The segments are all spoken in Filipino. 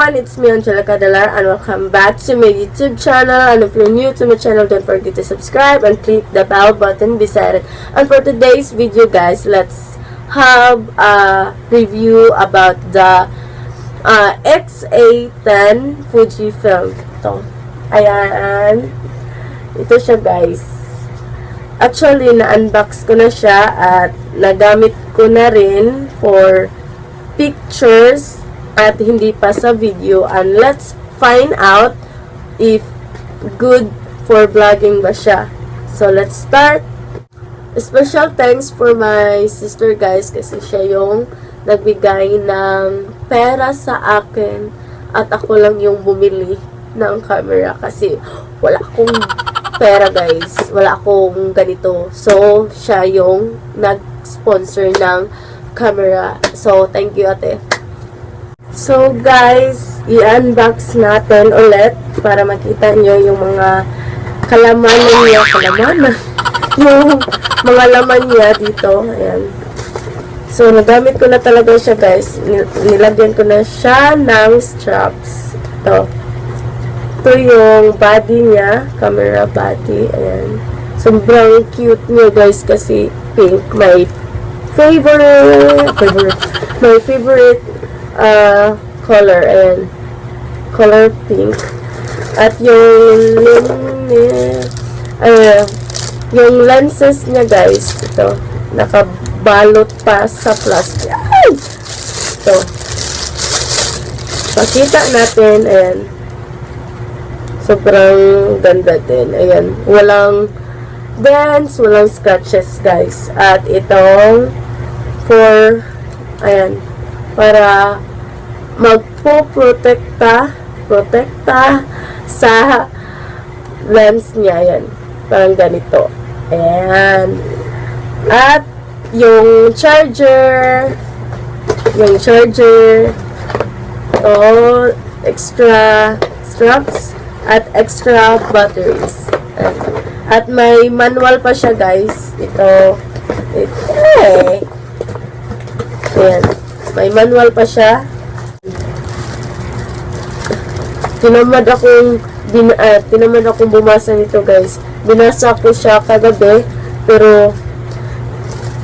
everyone, it's me Angelica Delar and welcome back to my YouTube channel. And if you're new to my channel, don't forget to subscribe and click the bell button beside it. And for today's video guys, let's have a review about the X-A10 FUJIFILM. Ito. Ayan. Ito siya guys. Actually, na-unbox ko na siya at nagamit ko na rin for pictures at hindi pa sa video, and let's find out if good for vlogging ba siya. So let's start. Special thanks for my sister guys kasi siya yung nagbigay ng pera sa akin at ako lang yung bumili ng camera kasi wala akong pera guys, wala akong ganito. So siya yung nag-sponsor ng camera. So thank you ate. So guys, i-unbox natin ulit para makita nyo yung mga kalamanan niya, yung mga laman niya dito. Ayan. So nagamit ko na talaga siya guys. Nilagyan ko na siya ng straps. Ito yung body niya, camera body. Ayan. Sobrang cute niya guys kasi pink. My favorite color, ayan, color pink. At yung lenses niya guys, ito, nakabalot pa sa plastic. Ay! Ito, pakita natin, ayan, sobrang ganda din, ayan, walang dents, walang scratches guys. At itong ayan, para magpo-protekta sa lens niya. Yan. Parang ganito. Ayan. At yung charger, extra straps, at extra batteries. Ayan. At may manual pa siya guys. Ito. Ayan. May manual pa siya. Tinamad akong bumasa nito guys. Binasa ko siya kagabi, pero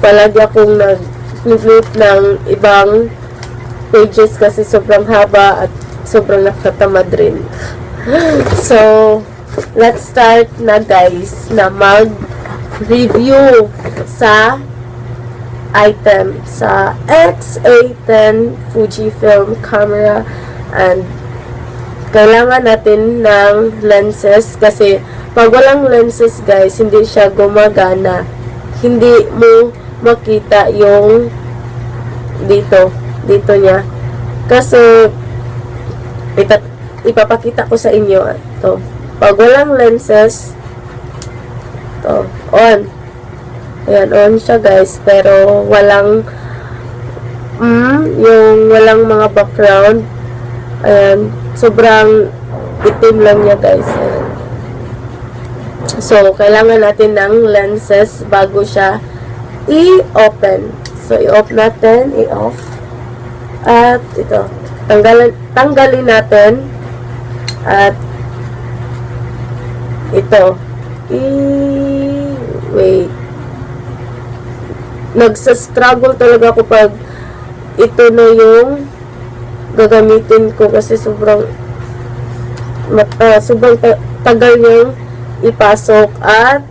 palagi akong nag-flip ng ibang pages kasi sobrang haba at sobrang nakatamad rin. So, let's start na guys na mag-review sa item sa X-A10 FUJIFILM camera. And kailangan natin ng lenses kasi pag walang lenses guys, hindi siya gumagana. Hindi mo makita yung dito niya. Kasi ipapakita ko sa inyo ito. Pag walang lenses, ito, on. Ayan, on siya guys, pero walang yung walang mga background. Ayan, sobrang itim lang niya guys. Ayan. So, kailangan natin ng lenses bago siya i-open. So, i-off natin, i-off. At ito, tanggalin natin. At ito, wait. Nagsa-struggle talaga ako pag ito na yung gagamitin ko kasi sobrang tagal niyang ipasok at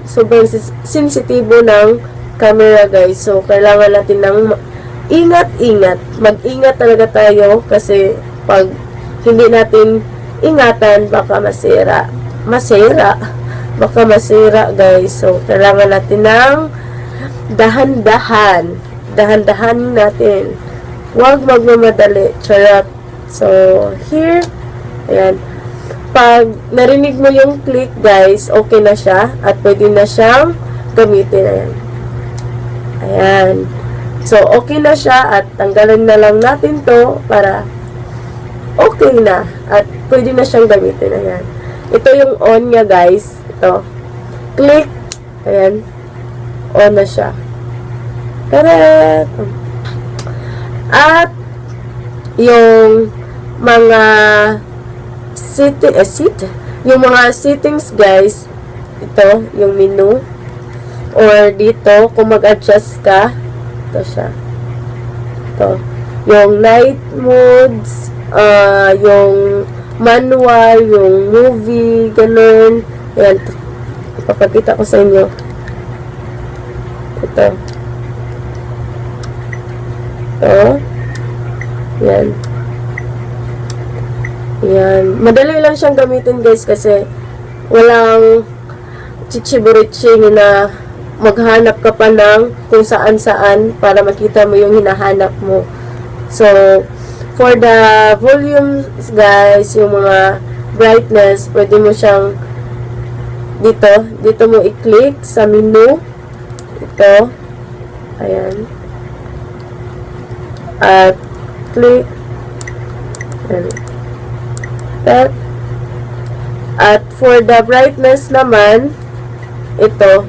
sobrang sensitibo ng camera guys. So, kailangan natin ng ingat-ingat. Mag-ingat talaga tayo kasi pag hindi natin ingatan, baka masira. Baka masira guys. So, kailangan natin ng dahan-dahan natin. Huwag magmamadali. Charot. So, here, ayan. Pag narinig mo yung click, guys, okay na siya. At pwede na siyang gamitin. Ayan. Ayan. So, okay na siya. At tanggalin na lang natin to para okay na. At pwede na siyang gamitin. Ayan. Ito yung on niya, guys. Ito. Click. Ayan. On na siya. Correct. At yung mga yung mga settings guys, ito yung menu, or dito kung mag-adjust ka, ito siya, ito yung night modes, yung manual, yung movie, ganun. Ayan, ipapakita ko sa inyo. Ito. Yan. Yan. Madali lang siyang gamitin guys kasi walang chichiburiching na maghanap ka pa ng kung saan-saan para makita mo yung hinahanap mo. So, for the volumes guys, yung mga brightness, pwede mo siyang dito mo i-click sa menu. Ito. Ayan. At click. That. At for the brightness naman, ito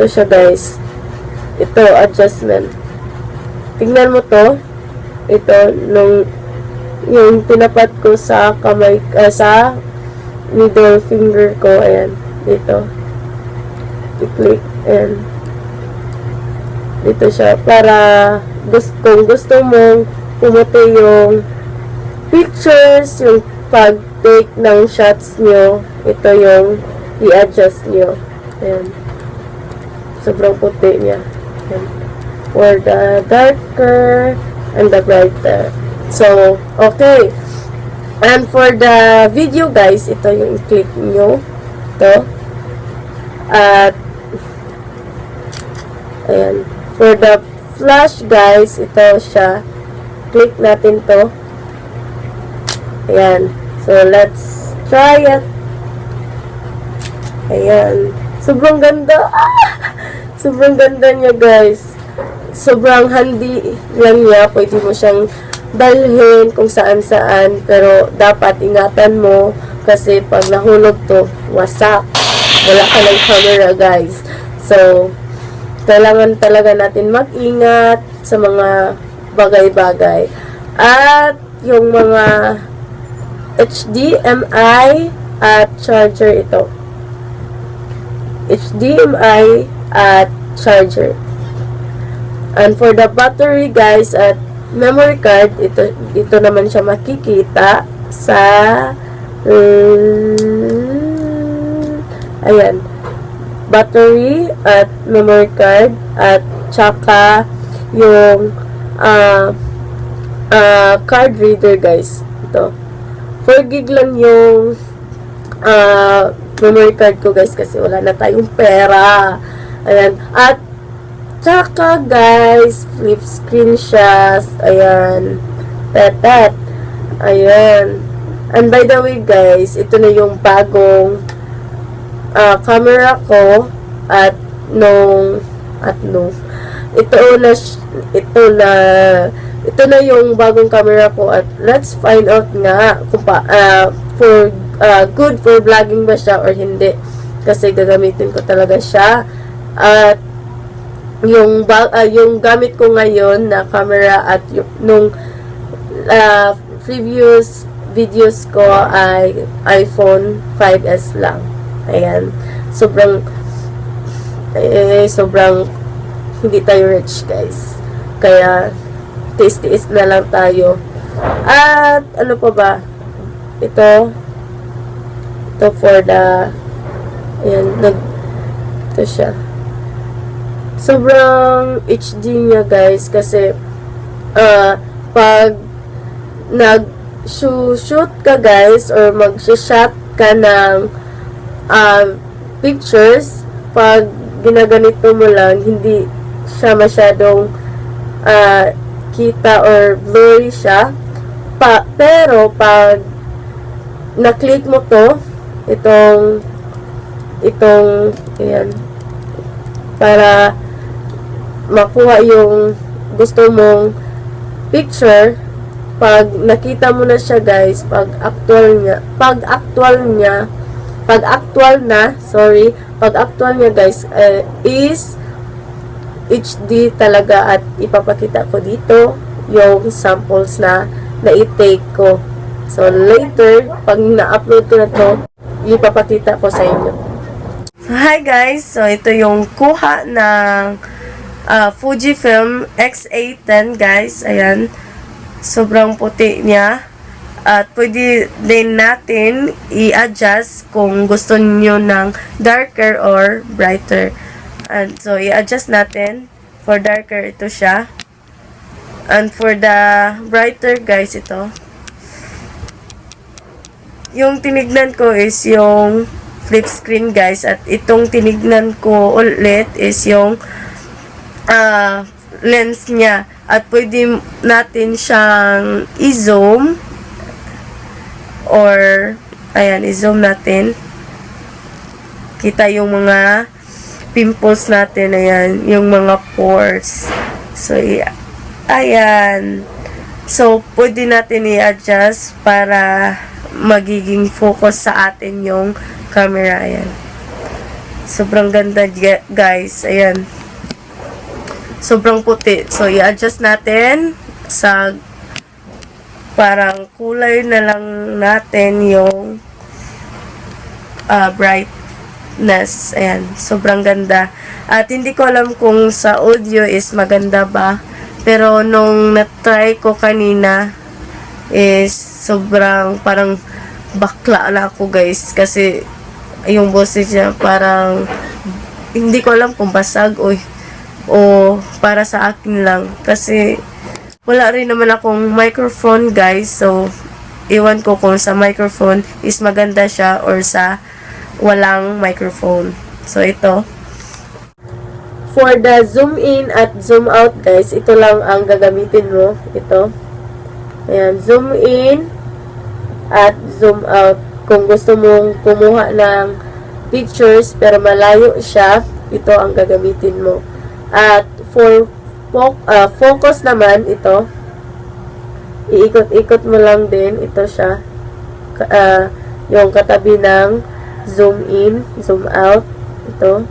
siya guys. Ito, adjustment. Tingnan mo to. Ito, yung tinapat ko sa kamay, sa middle finger ko. Ayan, dito. I-click. Ayan. Dito siya. Para kung gusto mong pumuti yung pictures, yung pag-take ng shots nyo, ito yung i-adjust nyo. Ayan. Sobrang puti niya. Ayan. For the darker and the brighter. So, okay. And for the video guys, ito yung i-click nyo. Ito. At ayan. For the flash guys, ito siya. Click natin to. Ayan. So, let's try it. Ayan. Sobrang ganda. Sobrang ganda niya guys. Sobrang handy lang niya. Pwede mo siyang dalhin kung saan-saan. Pero dapat ingatan mo kasi pag nahulog to, wasak. Wala ka ng camera guys. So, kailangan talaga natin mag-ingat sa mga bagay-bagay. At yung mga HDMI at charger ito. HDMI at charger. And for the battery guys at memory card, ito naman siya makikita sa ayan, battery at memory card at tsaka yung card reader guys. Ito 4 gig lang yung memory card ko guys kasi wala na tayong pera. Ayan. At tsaka guys, flip screen siya. Ayan. Tatat. Ayan. And by the way guys, ito na yung bagong camera ko at ito na yung bagong camera ko at let's find out nga kung good for vlogging ba siya or hindi kasi gagamitin ko talaga siya. At yung gamit ko ngayon na camera at nung previous videos ko ay iPhone 5S lang. Ayan. Sobrang hindi tayo rich guys. Kaya tiis-tiis na lang tayo. At ano pa ba? Ito for the ayan, ito siya. Sobrang HD niya guys kasi pag nag-shoot ka guys or mag-shot ka ng pictures, pag ginaganito mo lang, hindi siya masyadong kita or blurry siya. Pero pag na-click mo to, itong ayan, para makuha yung gusto mong picture, pag nakita mo na siya guys, pag actual niya guys, is HD talaga. At ipapakita ko dito yung samples na na-take ko. So, later, pag na-upload ko na to, ipapakita ko sa inyo. Hi guys! So, ito yung kuha ng FUJIFILM X-A10 guys. Ayan. Sobrang puti niya. At pwede din natin i-adjust kung gusto niyo ng darker or brighter. And so, i-adjust natin. For darker, ito siya. And for the brighter guys, ito. Yung tinignan ko is yung flip screen guys, at itong tinignan ko ulit is yung lens niya, at pwede natin siyang i-zoom or ayan, i-zoom natin, kita yung mga pimples natin, ayan, yung mga pores. So ayan, so pwede natin i-adjust para magiging focus sa atin yung camera. Ayan. Sobrang ganda guys. Ayan. Sobrang puti. So, i-adjust natin sa parang kulay na lang natin yung brightness. Ayan. Sobrang ganda. At hindi ko alam kung sa audio is maganda ba. Pero nung na-try ko kanina is sobrang parang bakla na ako guys, kasi yung boses niya parang hindi ko alam kung basag o para sa akin lang, kasi wala rin naman akong microphone guys. So iwan ko kung sa microphone is maganda siya or sa walang microphone. So ito, for the zoom in at zoom out guys, ito lang ang gagamitin mo. Ito. Ayan, zoom in at zoom out. Kung gusto mong kumuha ng pictures pero malayo siya, ito ang gagamitin mo. At for focus naman, ito, iikot-ikot mo lang din. Ito siya. Yung katabi ng zoom in, zoom out. Ito.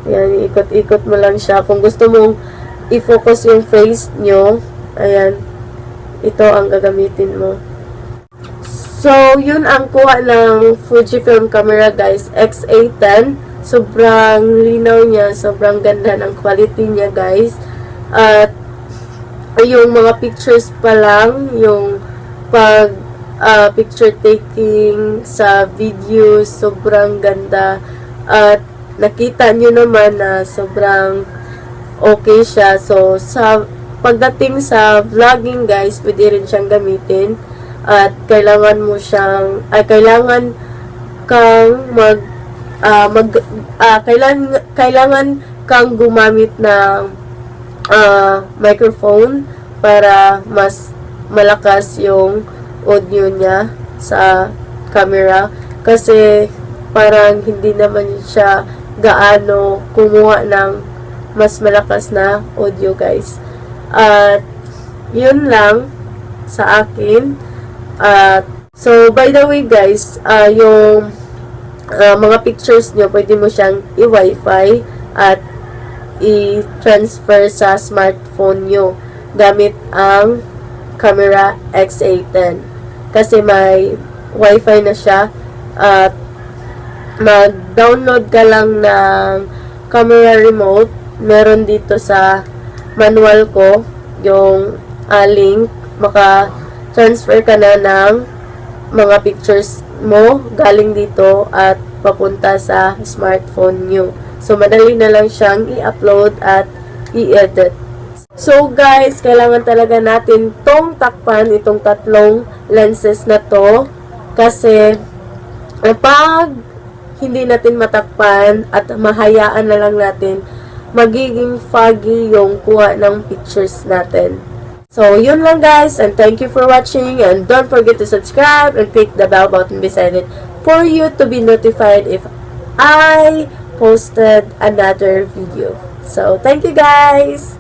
Ayan, iikot-ikot mo lang siya. Kung gusto mong i-focus yung face nyo, ayan, ito ang gagamitin mo. So, yun ang kuha ng FUJIFILM camera guys, X-A10. Sobrang linaw niya, sobrang ganda ng quality niya guys. At yung mga pictures pa lang, yung pag picture taking sa video, sobrang ganda. At nakita nyo naman na sobrang okay siya. So, sa pagdating sa vlogging guys, pwede rin siyang gamitin, at kailangan mo siyang kailangan kang kailangan kang gumamit ng microphone para mas malakas yung audio niya sa camera, kasi parang hindi naman siya gaano kumuha ng mas malakas na audio guys. At yun lang sa akin. So by the way guys, yung mga pictures nyo, pwede mo siyang i-wifi at i-transfer sa smartphone nyo gamit ang camera X-A10, kasi may wifi na siya. At mag-download ka lang ng camera remote. Meron dito sa manual ko yung link, maka-transfer ka na ng mga pictures mo galing dito at papunta sa smartphone nyo. So, madali na lang siyang i-upload at i-edit. So, guys, kailangan talaga natin tong takpan, itong tatlong lenses na to, kasi pag hindi natin matakpan at mahayaan na lang natin, magiging foggy yung kuha ng pictures natin. So, yun lang guys, and thank you for watching, and don't forget to subscribe and click the bell button beside it for you to be notified if I posted another video. So, thank you guys!